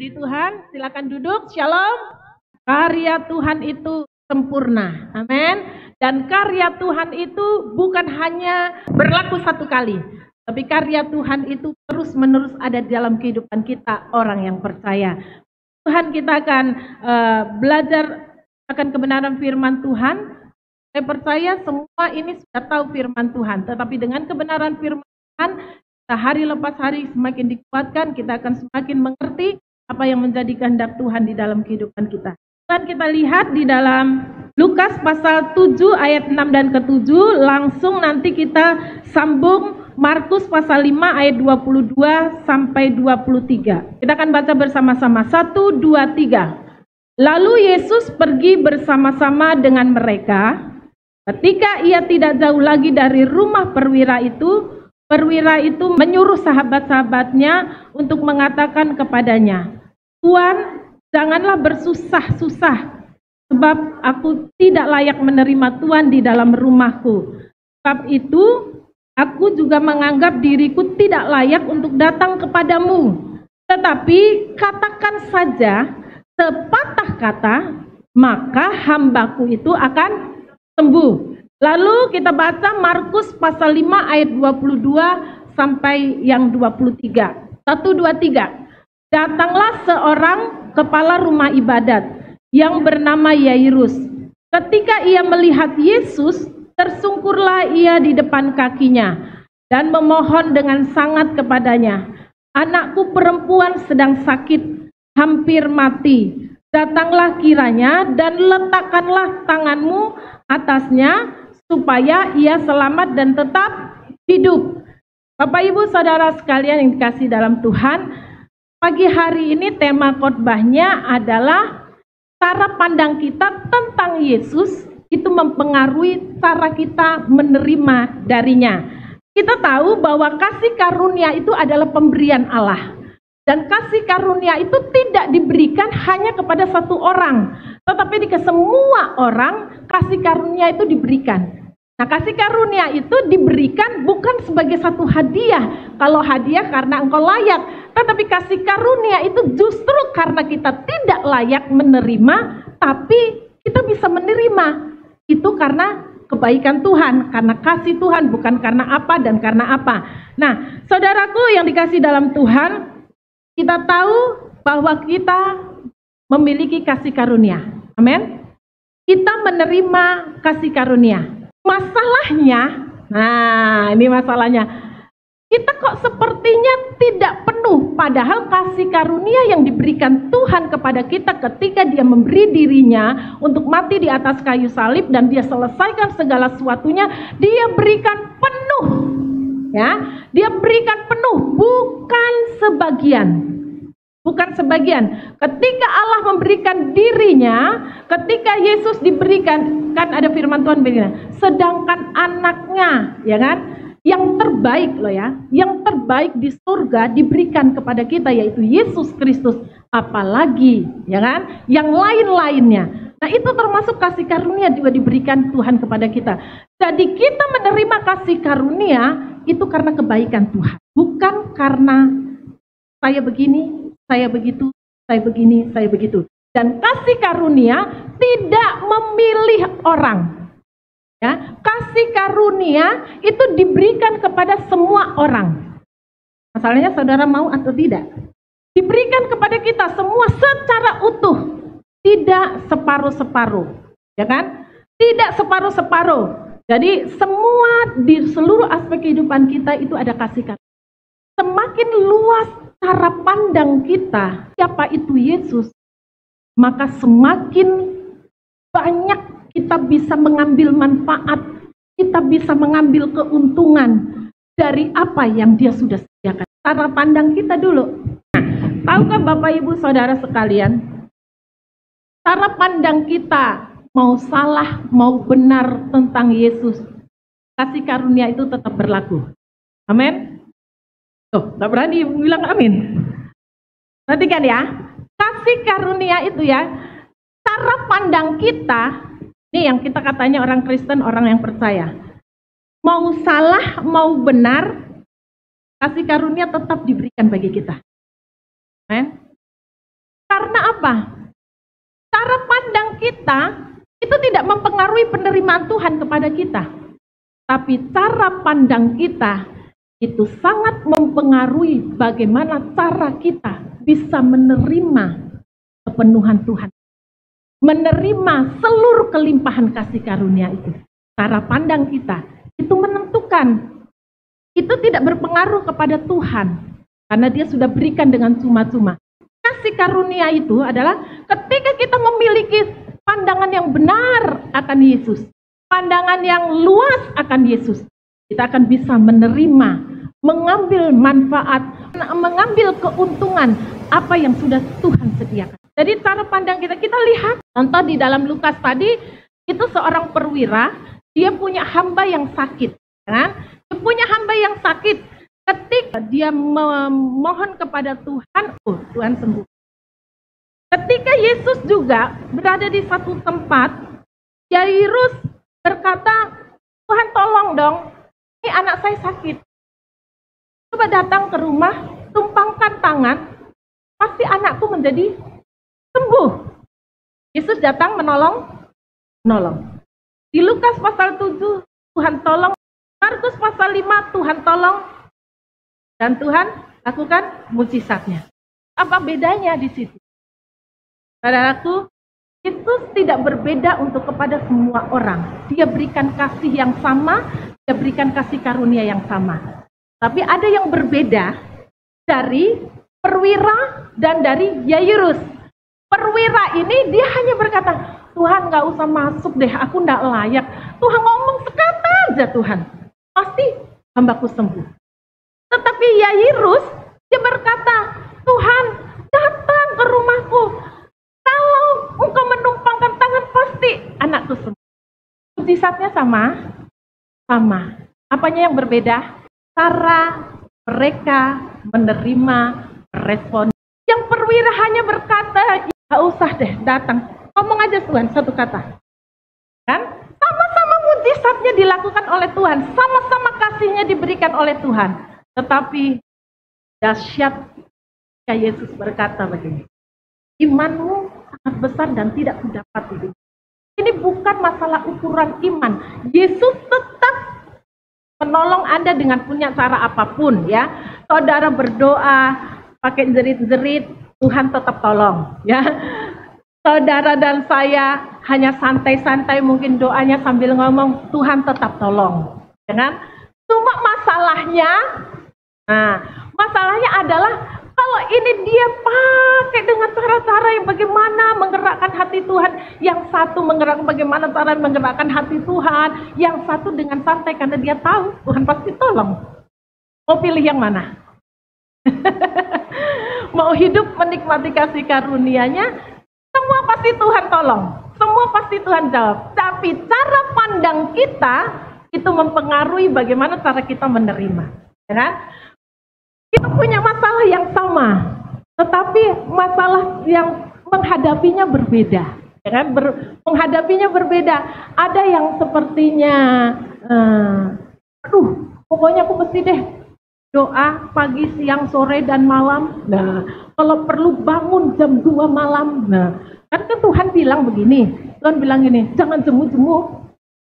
Puji Tuhan, silakan duduk. Shalom. Karya Tuhan itu sempurna. Amin. Dan karya Tuhan itu bukan hanya berlaku satu kali, tapi karya Tuhan itu terus-menerus ada di dalam kehidupan kita, orang yang percaya. Tuhan, kita akan belajar akan kebenaran firman Tuhan. Saya percaya semua ini sudah tahu firman Tuhan, tetapi dengan kebenaran firman Tuhan, kita hari lepas hari semakin dikuatkan, kita akan semakin mengerti apa yang menjadi kehendak Tuhan di dalam kehidupan kita. Dan kita lihat di dalam Lukas pasal 7 ayat 6 dan ke-7, langsung nanti kita sambung Markus pasal 5 ayat 22 sampai 23. Kita akan baca bersama-sama. 1, 2, 3. Lalu Yesus pergi bersama-sama dengan mereka. Ketika ia tidak jauh lagi dari rumah perwira itu menyuruh sahabat-sahabatnya untuk mengatakan kepadanya, Tuan, janganlah bersusah-susah, sebab aku tidak layak menerima Tuhan di dalam rumahku. Sebab itu, aku juga menganggap diriku tidak layak untuk datang kepadamu. Tetapi katakan saja sepatah kata, maka hambaku itu akan sembuh. Lalu kita baca Markus pasal 5 ayat 22 sampai yang 23. 1, 2, 3. Datanglah seorang kepala rumah ibadat yang bernama Yairus. Ketika ia melihat Yesus, tersungkurlah ia di depan kakinya dan memohon dengan sangat kepadanya, anakku perempuan sedang sakit, hampir mati. Datanglah kiranya dan letakkanlah tanganmu atasnya supaya ia selamat dan tetap hidup. Bapak Ibu Saudara sekalian yang dikasihi dalam Tuhan, pagi hari ini tema khotbahnya adalah cara pandang kita tentang Yesus itu mempengaruhi cara kita menerima darinya. Kita tahu bahwa kasih karunia itu adalah pemberian Allah. Dan kasih karunia itu tidak diberikan hanya kepada satu orang, tetapi ke semua orang kasih karunia itu diberikan. Nah, kasih karunia itu diberikan bukan sebagai satu hadiah. Kalau hadiah karena engkau layak, tetapi kasih karunia itu justru karena kita tidak layak menerima, tapi kita bisa menerima. Itu karena kebaikan Tuhan, karena kasih Tuhan, bukan karena apa dan karena apa. Nah, saudaraku yang dikasihi dalam Tuhan, kita tahu bahwa kita memiliki kasih karunia. Amin. Kita menerima kasih karunia. Masalahnya, nah ini masalahnya, kita kok sepertinya tidak penuh, padahal kasih karunia yang diberikan Tuhan kepada kita ketika dia memberi dirinya untuk mati di atas kayu salib dan dia selesaikan segala sesuatunya, dia berikan penuh. Ya, dia berikan penuh, bukan sebagian. Bukan sebagian. Ketika Allah memberikan dirinya, ketika Yesus diberikan, kan ada firman Tuhan begini, sedangkan anaknya, ya kan, yang terbaik loh ya, yang terbaik di surga diberikan kepada kita yaitu Yesus Kristus, apalagi, ya kan, yang lain-lainnya. Nah, itu termasuk kasih karunia juga diberikan Tuhan kepada kita. Jadi kita menerima kasih karunia itu karena kebaikan Tuhan, bukan karena saya begini, saya begitu, saya begini, saya begitu. Dan kasih karunia tidak memilih orang. Ya, kasih karunia itu diberikan kepada semua orang. Masalahnya saudara mau atau tidak? Diberikan kepada kita semua secara utuh, tidak separuh-separuh, ya kan? Tidak separuh-separuh. Jadi semua di seluruh aspek kehidupan kita itu ada kasih karunia. Semakin luas cara pandang kita, siapa itu Yesus, maka semakin banyak kita bisa mengambil manfaat, kita bisa mengambil keuntungan dari apa yang dia sudah sediakan. Cara pandang kita dulu. Nah, tahukah Bapak Ibu Saudara sekalian, cara pandang kita mau salah, mau benar tentang Yesus, kasih karunia itu tetap berlaku. Amin. Tuh, gak berani bilang amin. Perhatikan ya, kasih karunia itu ya, cara pandang kita, ini yang kita katanya orang Kristen, orang yang percaya. Mau salah, mau benar, kasih karunia tetap diberikan bagi kita. Amin. Karena apa? Cara pandang kita itu tidak mempengaruhi penerimaan Tuhan kepada kita. Tapi cara pandang kita itu sangat mempengaruhi bagaimana cara kita bisa menerima kepenuhan Tuhan. Menerima seluruh kelimpahan kasih karunia itu. Cara pandang kita itu menentukan. Itu tidak berpengaruh kepada Tuhan. Karena dia sudah berikan dengan cuma-cuma. Kasih karunia itu adalah ketika kita memiliki pandangan yang benar akan Yesus. Pandangan yang luas akan Yesus. Kita akan bisa menerima, mengambil manfaat, mengambil keuntungan apa yang sudah Tuhan sediakan. Jadi cara pandang kita lihat, contoh di dalam Lukas tadi, itu seorang perwira, dia punya hamba yang sakit. Kan? Dia punya hamba yang sakit. Ketika dia memohon kepada Tuhan, Tuhan sembuh. Ketika Yesus juga berada di satu tempat, Yairus berkata, Tuhan tolong dong, ini anak saya sakit. Coba datang ke rumah, tumpangkan tangan, pasti anakku menjadi sembuh. Yesus datang menolong. Di Lukas pasal 7, Tuhan tolong. Markus pasal 5, Tuhan tolong. Dan Tuhan lakukan mujizatnya. Apa bedanya di situ? Saudaraku, Yesus tidak berbeda untuk kepada semua orang. Dia berikan kasih yang sama, dia berikan kasih karunia yang sama. Tapi ada yang berbeda dari perwira dan dari Yairus. Perwira ini dia hanya berkata, Tuhan gak usah masuk deh, aku gak layak. Tuhan ngomong sekata aja Tuhan, pasti hambaku sembuh. Tetapi Yairus, dia berkata, Tuhan datang ke rumahku. Kalau engkau menumpangkan tangan, pasti anakku sembuh. Mujizatnya sama? Sama. Apanya yang berbeda? Cara mereka menerima respon. Yang perwira hanya berkata, gak usah deh datang. Ngomong aja Tuhan, satu kata. Kan? Sama-sama mujizatnya dilakukan oleh Tuhan. Sama-sama kasihnya diberikan oleh Tuhan. Tetapi dahsyat Yesus berkata begini. Imanmu sangat besar dan tidak kudapat itu. Ini bukan masalah ukuran iman. Yesus tetap menolong Anda dengan punya cara apapun ya. Saudara berdoa pakai jerit-jerit, Tuhan tetap tolong ya. Saudara dan saya hanya santai-santai mungkin doanya sambil ngomong, Tuhan tetap tolong. Ya kan? Cuma masalahnya adalah kalau ini dia pakai dengan cara-cara yang bagaimana menggerakkan hati Tuhan. Yang satu menggerakkan bagaimana cara menggerakkan hati Tuhan. Yang satu dengan santai karena dia tahu Tuhan pasti tolong. Mau pilih yang mana? Mau hidup menikmati kasih karunia-Nya? Semua pasti Tuhan tolong. Semua pasti Tuhan jawab. Tapi cara pandang kita itu mempengaruhi bagaimana cara kita menerima. Ya kan? Kita punya masalah yang sama, tetapi masalah yang menghadapinya berbeda. Ya kan? Menghadapinya berbeda. Ada yang sepertinya, pokoknya aku mesti deh doa pagi, siang, sore, dan malam. Nah, kalau perlu bangun jam 2 malam. Nah, kan Tuhan bilang begini. Tuhan bilang ini, jangan jemu-jemu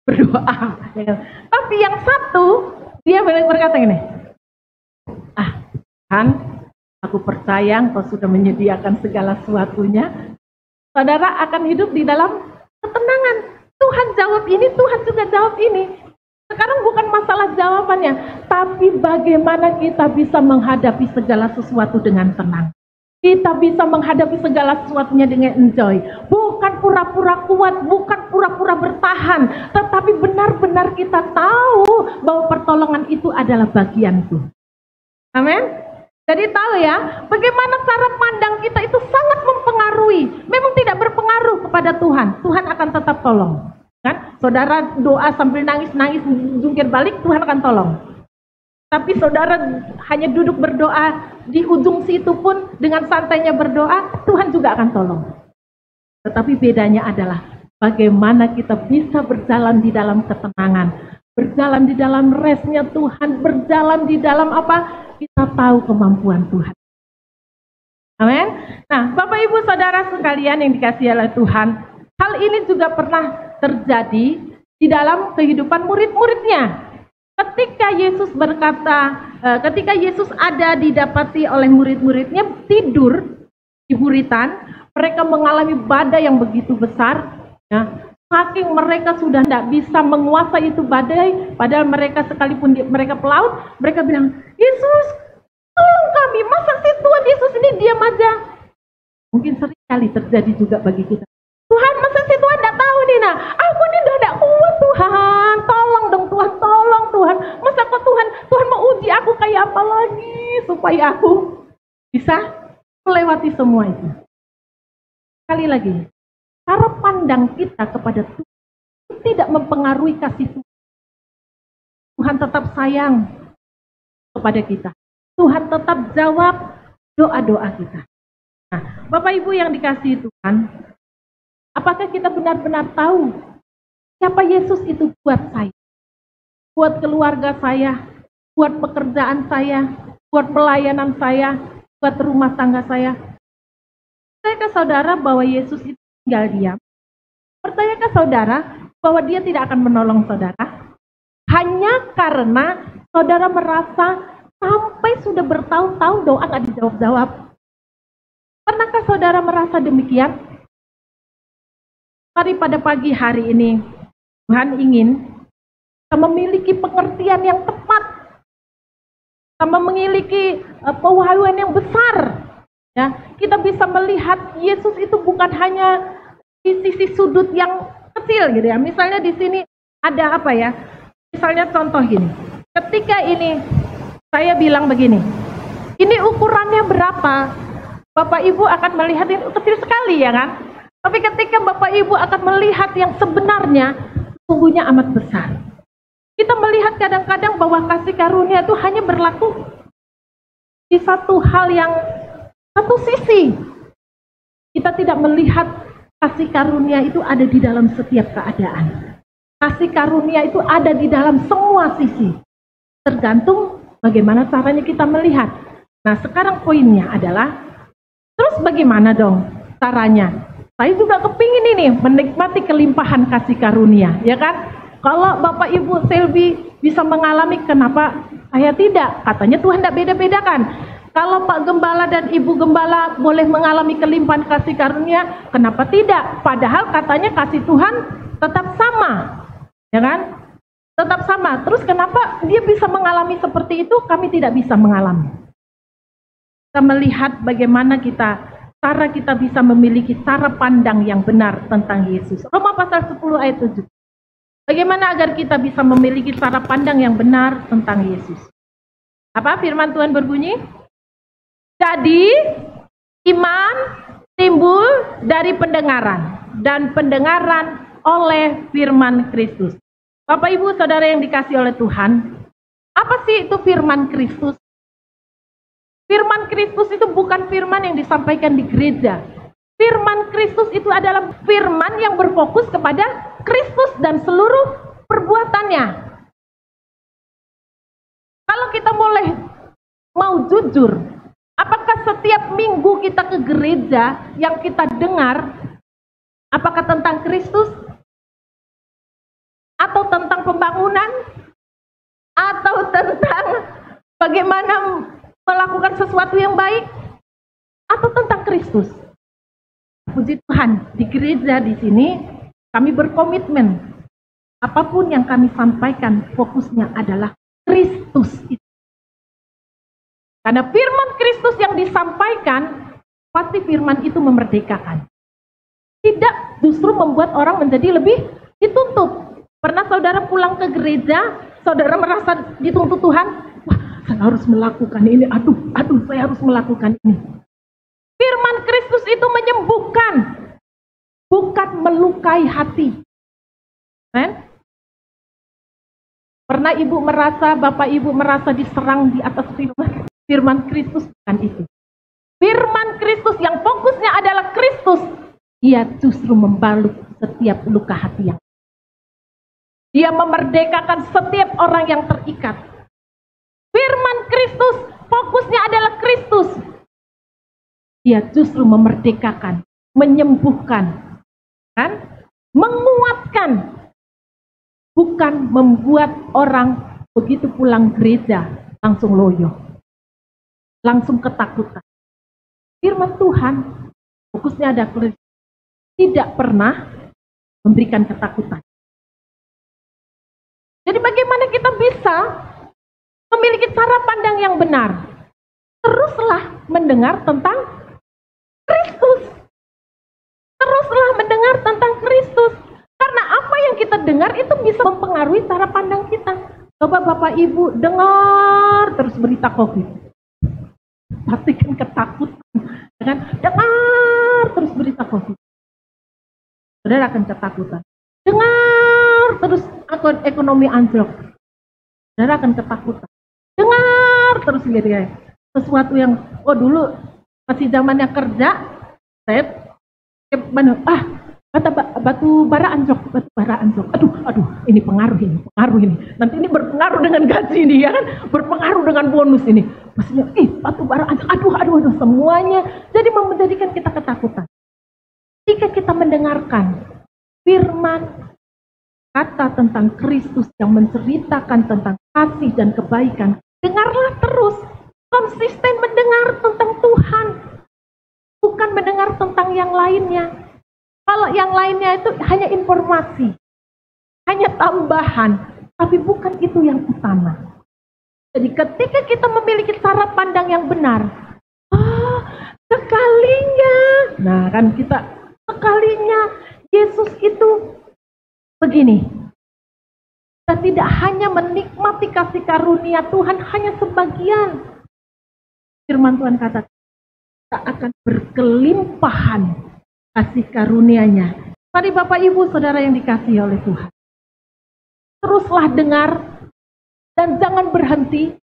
berdoa. Ya kan? Tapi yang satu, dia berkata gini, Tuhan, aku percaya Engkau sudah menyediakan segala sesuatunya. Saudara akan hidup di dalam ketenangan. Tuhan jawab ini, Tuhan juga jawab ini. Sekarang bukan masalah jawabannya, tapi bagaimana kita bisa menghadapi segala sesuatu dengan tenang. Kita bisa menghadapi segala sesuatunya dengan enjoy. Bukan pura-pura kuat, bukan pura-pura bertahan, tetapi benar-benar kita tahu bahwa pertolongan itu adalah bagian Tuhan. Amin. Jadi tahu ya, bagaimana cara pandang kita itu sangat mempengaruhi. Memang tidak berpengaruh kepada Tuhan. Tuhan akan tetap tolong. Kan? Saudara doa sambil nangis-nangis jungkir balik, Tuhan akan tolong. Tapi saudara hanya duduk berdoa di ujung situ pun dengan santainya berdoa, Tuhan juga akan tolong. Tetapi bedanya adalah bagaimana kita bisa berjalan di dalam ketenangan, berjalan di dalam restnya Tuhan, berjalan di dalam apa? Kita tahu kemampuan Tuhan. Amin. Nah, Bapak Ibu Saudara sekalian yang dikasihi oleh Tuhan, hal ini juga pernah terjadi di dalam kehidupan murid-muridnya. Ketika Yesus berkata, ketika Yesus ada didapati oleh murid-muridnya tidur di buritan, mereka mengalami badai yang begitu besar. Ya, saking mereka sudah tidak bisa menguasai itu badai, padahal mereka sekalipun mereka pelaut, mereka bilang, Yesus, tolong kami, masa sih Tuhan Yesus ini diam aja? Mungkin sering kali terjadi juga bagi kita. Tuhan, masa sih Tuhan tidak tahu nih, nah, aku ini udah tidak kuat Tuhan, tolong dong Tuhan, tolong Tuhan. Masa kok Tuhan mau uji aku kayak apa lagi supaya aku bisa melewati semua itu. Sekali lagi, cara pandang kita kepada Tuhan tidak mempengaruhi kasih Tuhan. Tuhan tetap sayang kepada kita. Tuhan tetap jawab doa-doa kita. Nah, Bapak Ibu yang dikasihi Tuhan, apakah kita benar-benar tahu siapa Yesus itu buat saya? Buat keluarga saya, buat pekerjaan saya, buat pelayanan saya, buat rumah tangga saya. Percayakah saudara bahwa Yesus itu tinggal diam? Percayakah saudara bahwa dia tidak akan menolong saudara? Hanya karena saudara merasa sampai sudah bertahun-tahun doa nggak dijawab-jawab. Pernahkah saudara merasa demikian? Mari pada pagi hari ini, Tuhan ingin kita memiliki pengertian yang tepat. Kita memiliki pewahyuan yang besar. Ya, kita bisa melihat Yesus itu bukan hanya di sisi sudut yang kecil gitu ya. Misalnya di sini ada apa ya? Misalnya contoh gini. Ketika ini saya bilang begini, ini ukurannya berapa? Bapak Ibu akan melihat ini kecil sekali ya kan? Tapi ketika Bapak Ibu akan melihat yang sebenarnya, sungguhnya amat besar. Kita melihat kadang-kadang bahwa kasih karunia itu hanya berlaku di satu hal yang, satu sisi. Kita tidak melihat kasih karunia itu ada di dalam setiap keadaan. Kasih karunia itu ada di dalam semua sisi. Tergantung bagaimana caranya kita melihat. Nah, sekarang poinnya adalah, terus bagaimana dong caranya? Saya juga kepingin ini menikmati kelimpahan kasih karunia, ya kan? Kalau Bapak Ibu Selby bisa mengalami, kenapa saya tidak? Katanya Tuhan tidak beda-bedakan. Kalau Pak Gembala dan Ibu Gembala boleh mengalami kelimpahan kasih karunia, kenapa tidak? Padahal katanya kasih Tuhan tetap sama, ya kan? Tetap sama. Terus kenapa dia bisa mengalami seperti itu, kami tidak bisa mengalami? Kita melihat bagaimana cara kita bisa memiliki cara pandang yang benar tentang Yesus. Roma pasal 10 ayat 7. Bagaimana agar kita bisa memiliki cara pandang yang benar tentang Yesus? Apa firman Tuhan berbunyi? Jadi, iman timbul dari pendengaran, dan pendengaran oleh firman Kristus. Bapak Ibu Saudara yang dikasihi oleh Tuhan, apa sih itu firman Kristus? Firman Kristus itu bukan firman yang disampaikan di gereja. Firman Kristus itu adalah firman yang berfokus kepada Kristus dan seluruh perbuatannya. Kalau kita mau jujur, apakah setiap minggu kita ke gereja yang kita dengar, apakah tentang Kristus? Atau tentang pembangunan? Atau tentang bagaimana melakukan sesuatu yang baik? Atau tentang Kristus? Puji Tuhan, di gereja di sini kami berkomitmen. Apapun yang kami sampaikan, fokusnya adalah Kristus itu. Karena firman Kristus yang disampaikan, pasti firman itu memerdekakan. Tidak justru membuat orang menjadi lebih dituntut. Pernah saudara pulang ke gereja, saudara merasa dituntut Tuhan, wah saya harus melakukan ini, aduh saya harus melakukan ini. Firman Kristus itu menyembuhkan, bukan melukai hati. Pernah Bapak Ibu merasa diserang di atas firman? Firman Kristus bukan itu. Firman Kristus yang fokusnya adalah Kristus, dia justru membalut setiap luka hati yang. Dia memerdekakan setiap orang yang terikat. Firman Kristus fokusnya adalah Kristus. Dia justru memerdekakan, menyembuhkan, kan? Menguatkan, bukan membuat orang begitu pulang gereja langsung loyo, langsung ketakutan. Firman Tuhan fokusnya ada tidak pernah memberikan ketakutan. Jadi bagaimana kita bisa memiliki cara pandang yang benar? Teruslah mendengar tentang Kristus. Teruslah mendengar tentang Kristus. Karena apa yang kita dengar itu bisa mempengaruhi cara pandang kita. Coba Bapak Ibu dengar terus berita COVID. Pasti kan ketakutan. Kan? Dengar terus berita COVID. Saudara akan ketakutan. Dengar terus ekonomi anjlok. Saudara akan ketakutan. Dengar terus gitu ya. Sesuatu yang, dulu masih zamannya kerja, saya batu bara anjlok. Aduh, ini pengaruh ini. Nanti ini berpengaruh dengan gaji ini, ya kan? Berpengaruh dengan bonus ini. Maksudnya, batu bara anjlok. Aduh, semuanya. Jadi menjadikan kita ketakutan. Jika kita mendengarkan firman, kata tentang Kristus yang menceritakan tentang kasih dan kebaikan, dengarlah terus. Konsisten mendengar tentang Tuhan. Bukan mendengar tentang yang lainnya. Kalau yang lainnya itu hanya informasi, hanya tambahan, tapi bukan itu yang utama. Jadi ketika kita memiliki cara pandang yang benar, sekalinya Yesus itu begini. Kita tidak hanya menikmati kasih karunia Tuhan hanya sebagian. Firman Tuhan kata, kita akan berkelimpahan kasih karunia-Nya. Mari Bapak Ibu Saudara yang dikasihi oleh Tuhan, teruslah dengar dan jangan berhenti.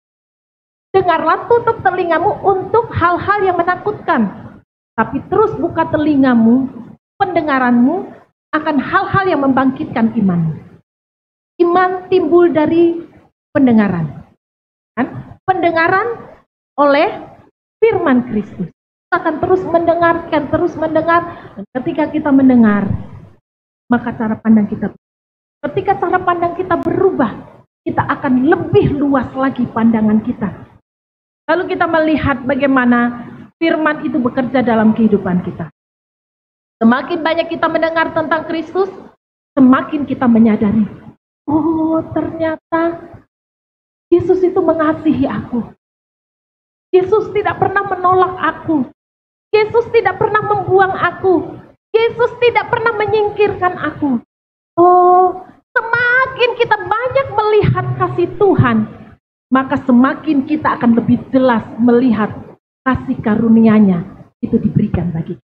Dengarlah, tutup telingamu untuk hal-hal yang menakutkan, tapi terus buka telingamu, pendengaranmu akan hal-hal yang membangkitkan iman. Iman timbul dari pendengaran, kan? Pendengaran oleh firman Kristus. Kita akan terus mendengar, dan ketika kita mendengar, maka cara pandang kita, ketika cara pandang kita berubah, kita akan lebih luas lagi pandangan kita. Lalu kita melihat bagaimana firman itu bekerja dalam kehidupan kita. Semakin banyak kita mendengar tentang Kristus, semakin kita menyadari, ternyata Yesus itu mengasihi aku. Yesus tidak pernah menolak aku. Yesus tidak pernah membuang aku. Yesus tidak pernah menyingkirkan aku. Semakin kita banyak melihat kasih Tuhan, maka semakin kita akan lebih jelas melihat kasih karunia-Nya itu diberikan bagi kita.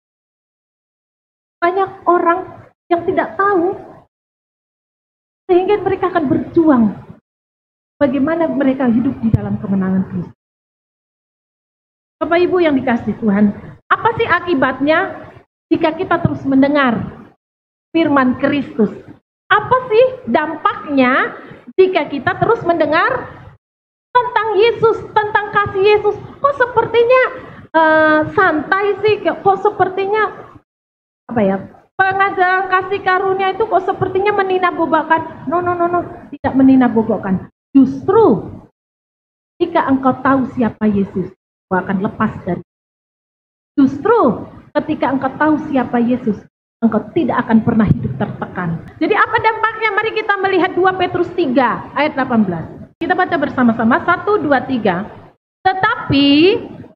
Banyak orang yang tidak tahu, sehingga mereka akan berjuang bagaimana mereka hidup di dalam kemenangan Kristus. Bapak Ibu yang dikasihi Tuhan, apa sih akibatnya jika kita terus mendengar firman Kristus? Apa sih dampaknya jika kita terus mendengar tentang Yesus, tentang kasih Yesus? Kok sepertinya santai sih, kok sepertinya pengajaran kasih karunia itu kok sepertinya meninabobakan? No, tidak meninabobakan. Justru jika engkau tahu siapa Yesus, engkau akan lepas dari. Justru ketika engkau tahu siapa Yesus, engkau tidak akan pernah hidup tertekan. Jadi apa dampaknya? Mari kita melihat 2 Petrus 3 ayat 18. Kita baca bersama-sama, 1, 2, 3. Tetapi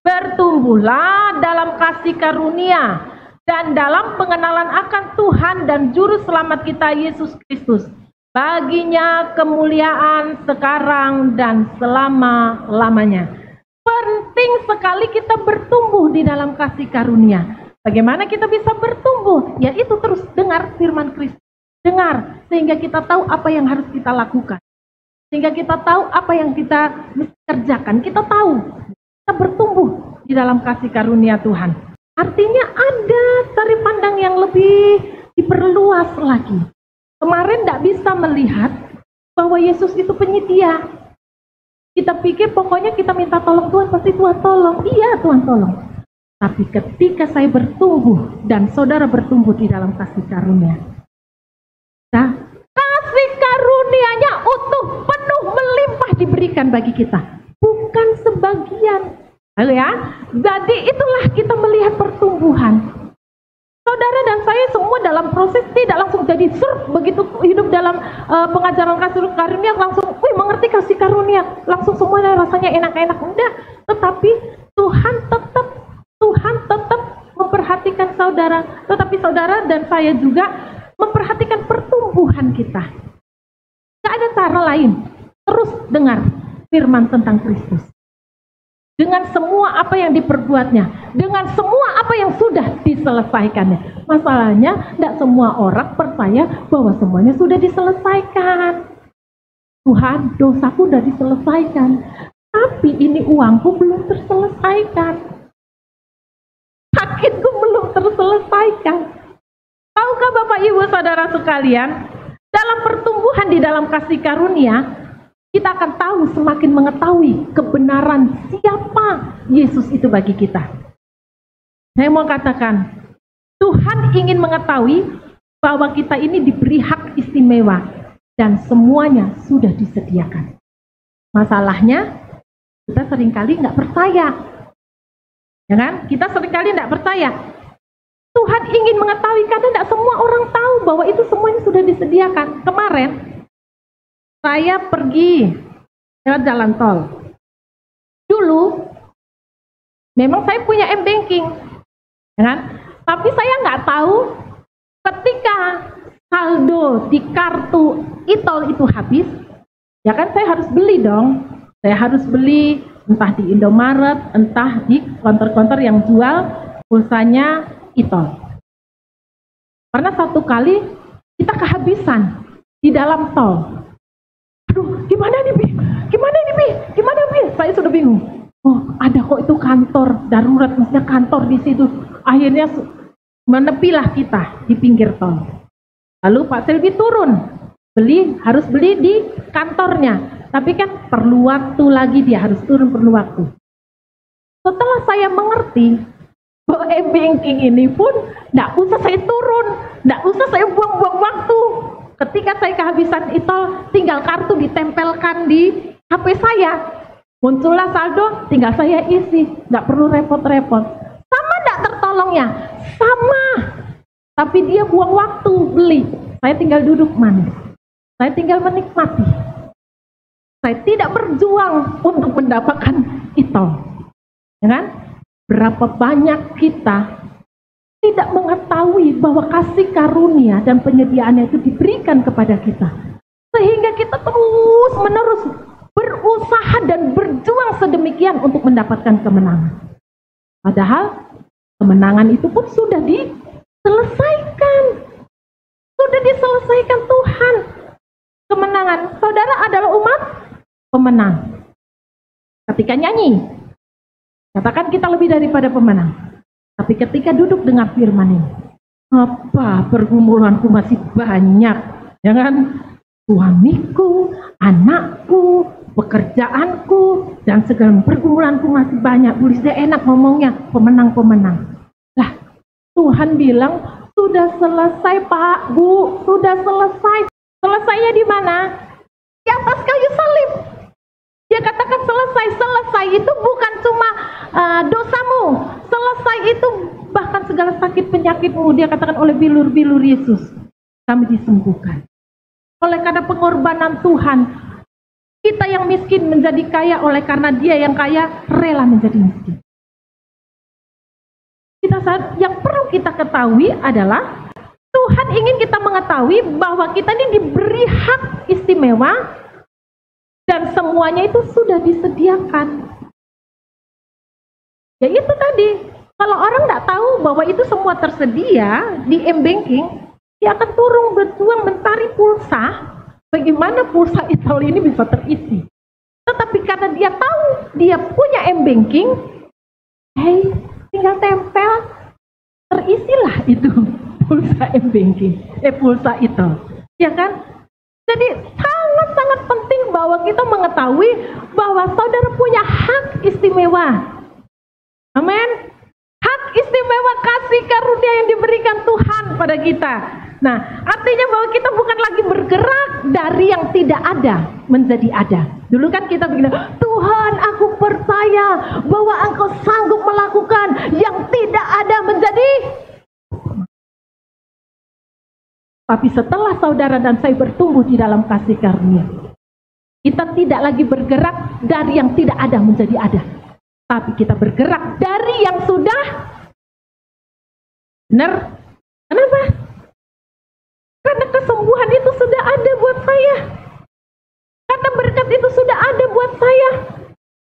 bertumbuhlah dalam kasih karunia dan dalam pengenalan akan Tuhan dan Juru Selamat kita Yesus Kristus. Baginya kemuliaan sekarang dan selama-lamanya. Penting sekali kita bertumbuh di dalam kasih karunia. Bagaimana kita bisa bertumbuh? Yaitu terus dengar firman Kristus. Dengar, sehingga kita tahu apa yang harus kita lakukan. Sehingga kita tahu apa yang kita mesti kerjakan. Kita tahu, kita bertumbuh di dalam kasih karunia Tuhan. Artinya ada cara pandang yang lebih diperluas lagi. Kemarin tidak bisa melihat bahwa Yesus itu penyedia. Kita pikir pokoknya kita minta tolong Tuhan, pasti Tuhan tolong. Iya, Tuhan tolong. Tapi ketika saya bertumbuh dan saudara bertumbuh di dalam kasih karunia, nah, kasih karunia-Nya utuh, penuh, melimpah diberikan bagi kita, bukan sebagian. Ya, jadi itulah kita melihat pertumbuhan. Saudara dan saya semua dalam proses tidak langsung jadi begitu hidup dalam pengajaran kasih karunia langsung, mengerti kasih karunia, langsung semuanya rasanya enak-enak, enggak. Tetapi Tuhan tetap memperhatikan saudara, tetapi saudara dan saya juga memperhatikan pertumbuhan kita. Gak ada cara lain, terus dengar firman tentang Kristus. Dengan semua apa yang diperbuatnya, dengan semua apa yang sudah diselesaikannya. Masalahnya, tidak semua orang percaya bahwa semuanya sudah diselesaikan. Tuhan, dosaku sudah diselesaikan, tapi ini uangku belum terselesaikan. Sakitku belum terselesaikan. Tahukah Bapak Ibu Saudara sekalian, dalam pertumbuhan di dalam kasih karunia, kita akan tahu, semakin mengetahui kebenaran siapa Yesus itu bagi kita. Saya mau katakan, Tuhan ingin mengetahui bahwa kita ini diberi hak istimewa dan semuanya sudah disediakan. Masalahnya, kita seringkali nggak percaya. Ya kan? Kita seringkali nggak percaya. Tuhan ingin mengetahui karena tidak semua orang tahu bahwa itu semuanya sudah disediakan. Kemarin, saya pergi lewat jalan tol. Dulu, memang saya punya m-banking, ya kan? Tapi saya nggak tahu ketika saldo di kartu e-tol itu habis, ya kan saya harus beli dong. Saya harus beli entah di Indomaret, entah di konter-konter yang jual pulsanya e-tol. Karena satu kali kita kehabisan di dalam tol. Aduh, gimana nih, Bi? Gimana nih, Bi? Gimana, Bi? Saya sudah bingung. Oh, ada kok itu kantor darurat, maksudnya kantor di situ. Akhirnya menepilah kita di pinggir tol. Lalu Pak Selvi turun, harus beli di kantornya. Tapi kan perlu waktu lagi, dia harus turun, perlu waktu. Setelah saya mengerti bahwa e-banking ini pun tidak usah saya turun, tidak usah saya buang-buang waktu. Ketika saya kehabisan e-tol, tinggal kartu ditempelkan di HP saya. Muncullah saldo, tinggal saya isi. Nggak perlu repot-repot. Sama nggak tertolongnya? Sama. Tapi dia buang waktu beli. Saya tinggal duduk manis. Saya tinggal menikmati. Saya tidak berjuang untuk mendapatkan e-tol. Ya kan? Berapa banyak kita tidak mengetahui bahwa kasih karunia dan penyediaannya itu diberikan kepada kita. Sehingga kita terus menerus berusaha dan berjuang sedemikian untuk mendapatkan kemenangan. Padahal kemenangan itu pun sudah diselesaikan. Sudah diselesaikan Tuhan. Kemenangan. Saudara adalah umat pemenang. Ketika nyanyi, katakan kita lebih daripada pemenang. Tapi ketika duduk dengan firman ini, apa pergumulanku masih banyak, ya kan? Suamiku, anakku, pekerjaanku, dan segala pergumulanku masih banyak. Tulisnya enak ngomongnya, pemenang-pemenang. Lah, Tuhan bilang, sudah selesai Pak, Bu, sudah selesai. Selesainya di mana? Di atas kayu salib. Dia katakan selesai itu bukan cuma dosamu, selesai itu bahkan segala sakit penyakitmu. Dia katakan oleh bilur-bilur Yesus kami disembuhkan. Oleh karena pengorbanan Tuhan, kita yang miskin menjadi kaya oleh karena Dia yang kaya rela menjadi miskin. Yang perlu kita ketahui adalah Tuhan ingin kita mengetahui bahwa kita ini diberi hak istimewa dan semuanya itu sudah disediakan. Ya itu tadi, kalau orang tidak tahu bahwa itu semua tersedia di m-banking, dia akan turun berjuang mencari pulsa, bagaimana pulsa e-tol ini bisa terisi. Tetapi karena dia tahu, dia punya m-banking, tinggal tempel, terisilah itu pulsa m-banking, pulsa e-tol. Ya kan? Jadi sangat-sangat penting bahwa kita mengetahui bahwa saudara punya hak istimewa. Amin. Hak kasih karunia yang diberikan Tuhan pada kita. Nah, artinya bahwa kita bukan lagi bergerak dari yang tidak ada menjadi ada. Dulu kan kita begini, Tuhan aku percaya bahwa Engkau sanggup melakukan yang tidak ada menjadi. Tapi setelah saudara dan saya bertumbuh di dalam kasih karunia, kita tidak lagi bergerak dari yang tidak ada menjadi ada. Tapi kita bergerak dari yang sudah benar. Kenapa? Karena kesembuhan itu sudah ada buat saya. Karena berkat itu sudah ada buat saya.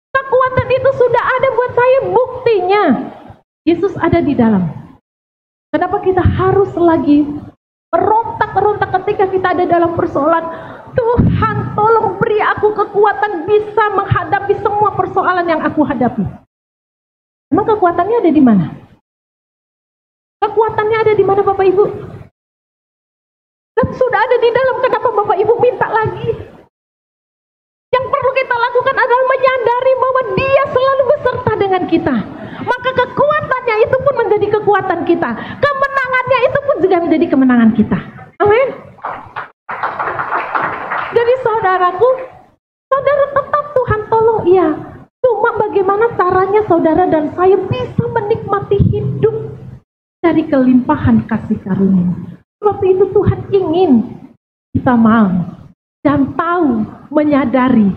Kekuatan itu sudah ada buat saya. Buktinya, Yesus ada di dalam. Kenapa kita harus lagi merontak-rontak ketika kita ada dalam persoalan? Tuhan, tolong beri aku kekuatan bisa menghadapi semua persoalan yang aku hadapi. Emang kekuatannya ada di mana? Kekuatannya ada di mana, Bapak Ibu? Dan sudah ada di dalam, kenapa Bapak Ibu minta lagi? Yang perlu kita lakukan adalah menyadari bahwa Dia selalu beserta dengan kita. Maka kekuatannya itu pun menjadi kekuatan kita. Kemenangannya itu pun juga menjadi kemenangan kita. Amin. Jadi saudaraku, saudara tetap Tuhan tolong iya. Cuma bagaimana caranya saudara dan saya bisa menikmati hidup dari kelimpahan kasih karunia. Sebab itu Tuhan ingin kita mau dan tahu, menyadari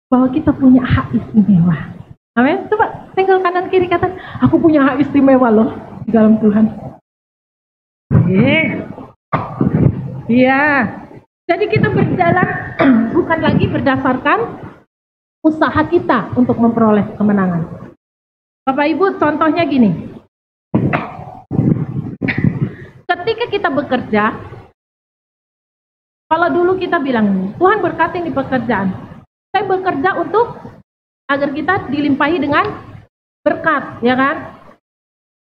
bahwa kita punya hak istimewa. Amin. Coba senggol kanan kiri kata, aku punya hak istimewa loh di dalam Tuhan. Iya. Jadi kita berjalan bukan lagi berdasarkan usaha kita untuk memperoleh kemenangan. Bapak Ibu, contohnya gini. Ketika kita bekerja, kalau dulu kita bilang, Tuhan berkati di pekerjaan. Saya bekerja untuk agar kita dilimpahi dengan berkat, ya kan?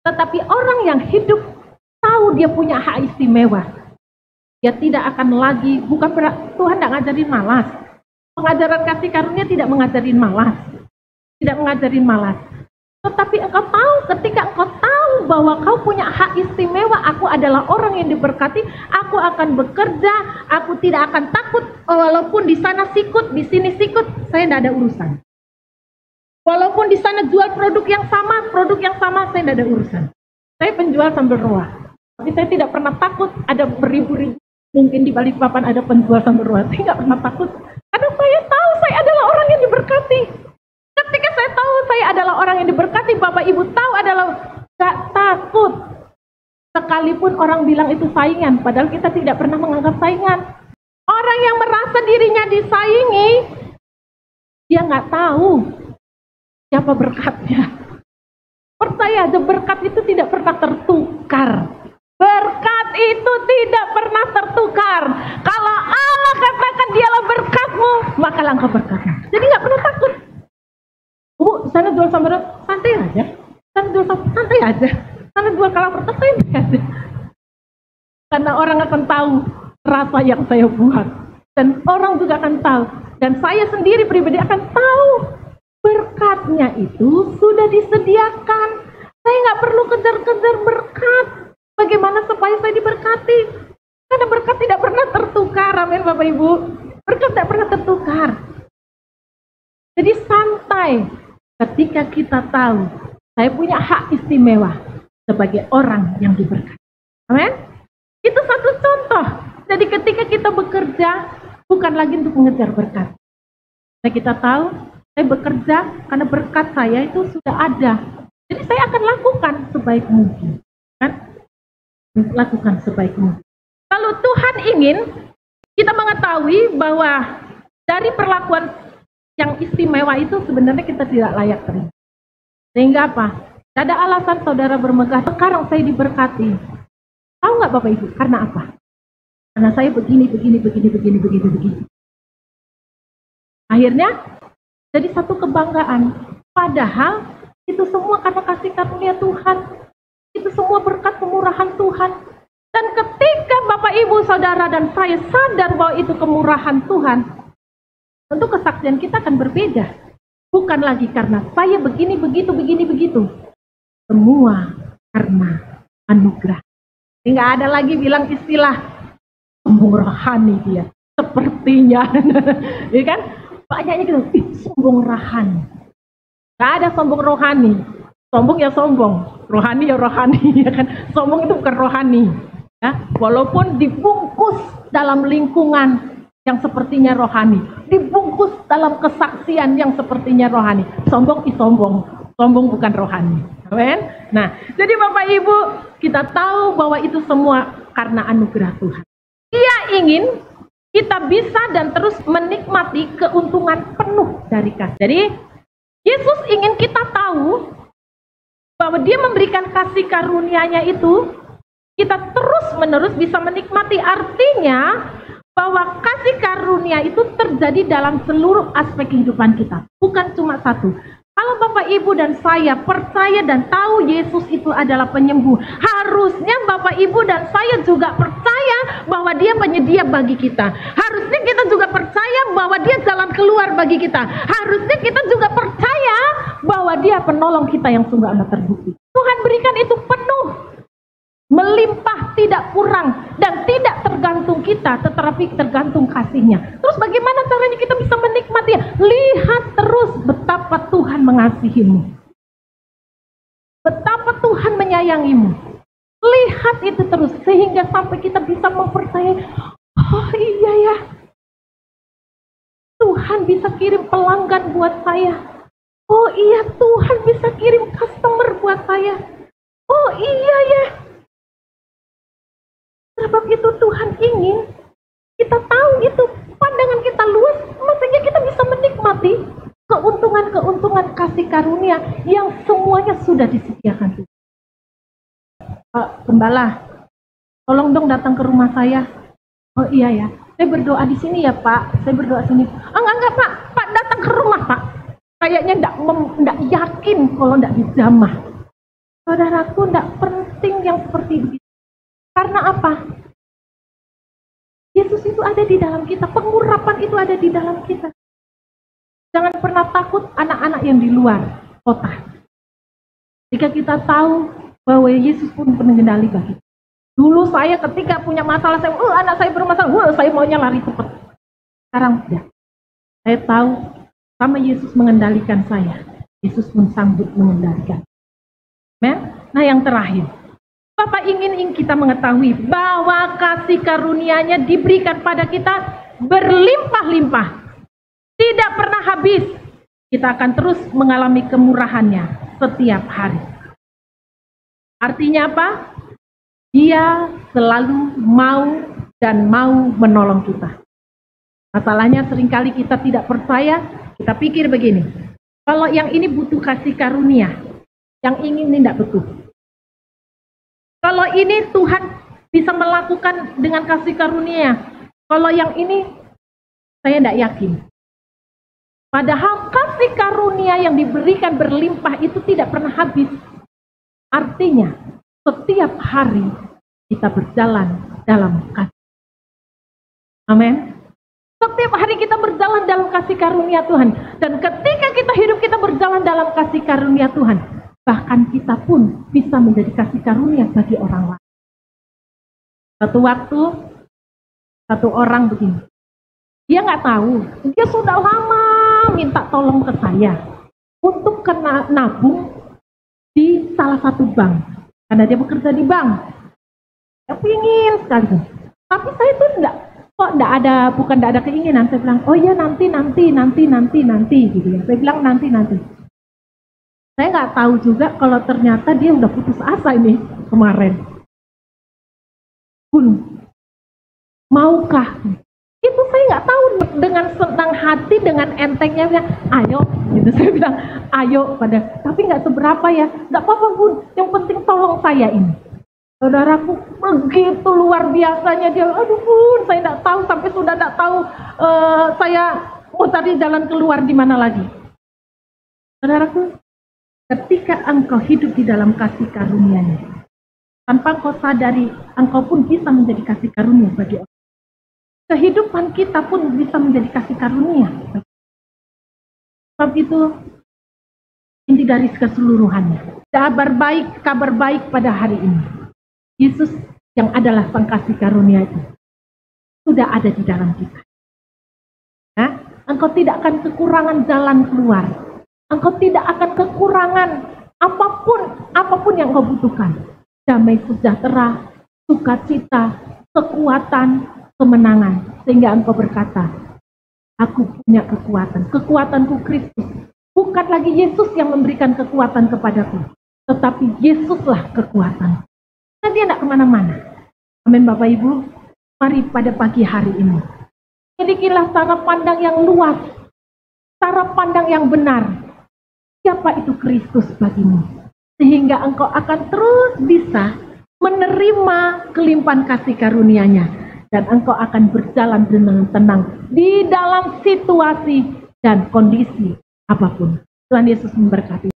Tetapi orang yang hidup tahu dia punya hak istimewa, dia tidak akan lagi, Tuhan tidak ngajarin malas. Pengajaran kasih karunia tidak mengajarin malas. Tidak mengajarin malas. Tetapi engkau tahu, ketika engkau tahu bahwa kau punya hak istimewa, aku adalah orang yang diberkati, aku akan bekerja, aku tidak akan takut, walaupun di sana sikut, di sini sikut, saya tidak ada urusan. Walaupun di sana jual produk yang sama, saya tidak ada urusan. Saya penjual sambal roa. Tapi saya tidak pernah takut ada beribu-ribu. Mungkin di Balikpapan ada penjual sambal roa. Saya tidak pernah takut. Karena saya tahu saya adalah orang yang diberkati. Ketika saya tahu saya adalah orang yang diberkati, Bapak Ibu tahu adalah gak takut. Sekalipun orang bilang itu saingan, padahal kita tidak pernah menganggap saingan. Orang yang merasa dirinya disaingi, dia nggak tahu siapa berkatnya. Percaya aja, berkat itu tidak pernah tertukar. Berkat itu tidak pernah tertukar. Kalau Allah katakan dialah berkatmu, maka engkau berkatnya. Jadi nggak pernah takut. Bu, sana jual sambal, santai aja. Sana jual sambal, santai aja. Sana jual kalapur, santai aja. Karena orang akan tahu rasa yang saya buat. Dan orang juga akan tahu. Dan saya sendiri pribadi akan tahu. Berkatnya itu sudah disediakan. Saya nggak perlu kejar-kejar berkat. Bagaimana supaya saya diberkati? Karena berkat tidak pernah tertukar. Amin Bapak Ibu. Berkat tidak pernah tertukar. Jadi santai ketika kita tahu saya punya hak istimewa sebagai orang yang diberkati. Amin. Itu satu contoh. Jadi ketika kita bekerja bukan lagi untuk mengejar berkat. Nah, kita tahu saya bekerja karena berkat saya itu sudah ada. Jadi saya akan lakukan sebaik mungkin. Kan? Lakukan sebaik mungkin. Kalau Tuhan ingin kita mengetahui bahwa dari perlakuan yang istimewa itu sebenarnya kita tidak layak terima. Sehingga apa? Tidak ada alasan saudara bermegah, sekarang saya diberkati. Tahu nggak Bapak Ibu? Karena apa? Karena saya begini. Akhirnya jadi satu kebanggaan. Padahal itu semua karena kasih karunia Tuhan. Itu semua berkat kemurahan Tuhan. Dan ketika Bapak Ibu, Saudara dan saya sadar bahwa itu kemurahan Tuhan, tentu kesaksian kita akan berbeda. Bukan lagi karena saya begini, begitu. Semua karena anugerah. Nggak ada lagi bilang istilah sombong rohani dia. Sepertinya, ya kan? Banyaknya gitu, sombong rohani. Nggak ada sombong rohani. Sombong ya sombong, rohani ya rohani, ya kan? Sombong itu bukan rohani. Ya, walaupun dibungkus dalam lingkungan yang sepertinya rohani, dibungkus dalam kesaksian yang sepertinya rohani. Sombong is sombong, sombong bukan rohani. Amen. Nah, jadi Bapak Ibu, kita tahu bahwa itu semua karena anugerah Tuhan. Dia ingin kita bisa dan terus menikmati keuntungan penuh dari kasih. Jadi, Yesus ingin kita tahu bahwa dia memberikan kasih karunia-Nya itu, kita terus-menerus bisa menikmati. Artinya bahwa kasih karunia itu terjadi dalam seluruh aspek kehidupan kita, bukan cuma satu. Kalau Bapak Ibu dan saya percaya dan tahu Yesus itu adalah penyembuh, harusnya Bapak Ibu dan saya juga percaya bahwa dia penyedia bagi kita. Harusnya kita juga percaya bahwa dia jalan keluar bagi kita. Harusnya kita juga percaya bahwa dia penolong kita yang sungguh amat terbukti. Tuhan berikan itu penuh, melimpah, tidak kurang, dan tidak tergantung kita, tetapi tergantung kasihnya. Terus bagaimana caranya kita bisa menikmati? Lihat terus betapa Tuhan mengasihimu, betapa Tuhan menyayangimu. Lihat itu terus, sehingga sampai kita bisa mempercayai, oh iya ya, Tuhan bisa kirim pelanggan buat saya. Oh iya, Tuhan bisa kirim customer buat saya. Oh iya ya. Sebab itu Tuhan ingin kita tahu itu, pandangan kita luas, makanya kita bisa menikmati keuntungan-keuntungan kasih karunia yang semuanya sudah disediakan Tuhan. Pak Gembala, tolong dong datang ke rumah saya. Oh iya ya, saya berdoa di sini ya Pak, saya berdoa sini. Enggak Pak, Pak datang ke rumah Pak. Kayaknya enggak yakin kalau enggak dijamah. Saudaraku, enggak penting yang seperti itu. Karena apa? Yesus itu ada di dalam kita, pengurapan itu ada di dalam kita. Jangan pernah takut anak-anak yang di luar kota. Jika kita tahu bahwa Yesus pun pengendali bagi kita. Dulu saya ketika punya masalah, saya, anak saya bermasalah, saya maunya lari cepat. Sekarang tidak. Saya tahu sama Yesus mengendalikan saya. Yesus pun sanggup mengendalikan. Nah, yang terakhir. Bapak ingin kita mengetahui bahwa kasih karunia-Nya diberikan pada kita berlimpah-limpah. Tidak pernah habis. Kita akan terus mengalami kemurahan-Nya setiap hari. Artinya apa? Dia selalu mau dan mau menolong kita. Masalahnya seringkali kita tidak percaya, kita pikir begini. Kalau yang ini butuh kasih karunia, yang ini tidak betul. Kalau ini Tuhan bisa melakukan dengan kasih karunia. Kalau yang ini saya tidak yakin. Padahal kasih karunia yang diberikan berlimpah itu tidak pernah habis. Artinya setiap hari kita berjalan dalam kasih. Amin. Setiap hari kita berjalan dalam kasih karunia Tuhan. Dan ketika kita hidup, kita berjalan dalam kasih karunia Tuhan. Bahkan kita pun bisa menjadi kasih karunia bagi orang lain. Satu waktu, satu orang begini. Dia nggak tahu, dia sudah lama minta tolong ke saya untuk kena nabung di salah satu bank. Karena dia bekerja di bank. Saya ingin sekali. Tapi saya tuh enggak ada keinginan. Saya bilang, oh ya nanti gitu ya. Saya bilang nanti. Saya nggak tahu juga kalau ternyata dia udah putus asa ini kemarin. Pun maukah? Itu saya nggak tahu, dengan senang hati, dengan entengnya, ayo, gitu saya bilang, ayo tapi nggak seberapa ya, nggak apa-apa Bun, yang penting tolong saya ini. Saudaraku begitu luar biasanya dia, aduh Bun, saya nggak tahu, sampai sudah nggak tahu saya mau cari jalan keluar di mana lagi. Saudaraku, ketika engkau hidup di dalam kasih karunia-Nya, tanpa engkau sadari, engkau pun bisa menjadi kasih karunia bagi orang. Kehidupan kita pun bisa menjadi kasih karunia. Sebab itu, inti dari keseluruhannya. Kabar baik pada hari ini. Yesus yang adalah sang kasih karunia itu sudah ada di dalam kita. Nah, engkau tidak akan kekurangan jalan keluar. Engkau tidak akan kekurangan apapun yang engkau butuhkan. Damai sejahtera, sukacita, kekuatan, kemenangan. Sehingga engkau berkata, aku punya kekuatan. Kekuatanku Kristus. Bukan lagi Yesus yang memberikan kekuatan kepadaku. Tetapi Yesuslah kekuatan. Nah, dia tidak kemana-mana. Amin Bapak Ibu. Mari pada pagi hari ini. Milikilah cara pandang yang luas. Cara pandang yang benar. Siapa itu Kristus bagimu? Sehingga engkau akan terus bisa menerima kelimpahan kasih karunia-Nya. Dan engkau akan berjalan dengan tenang di dalam situasi dan kondisi apapun. Tuhan Yesus memberkati.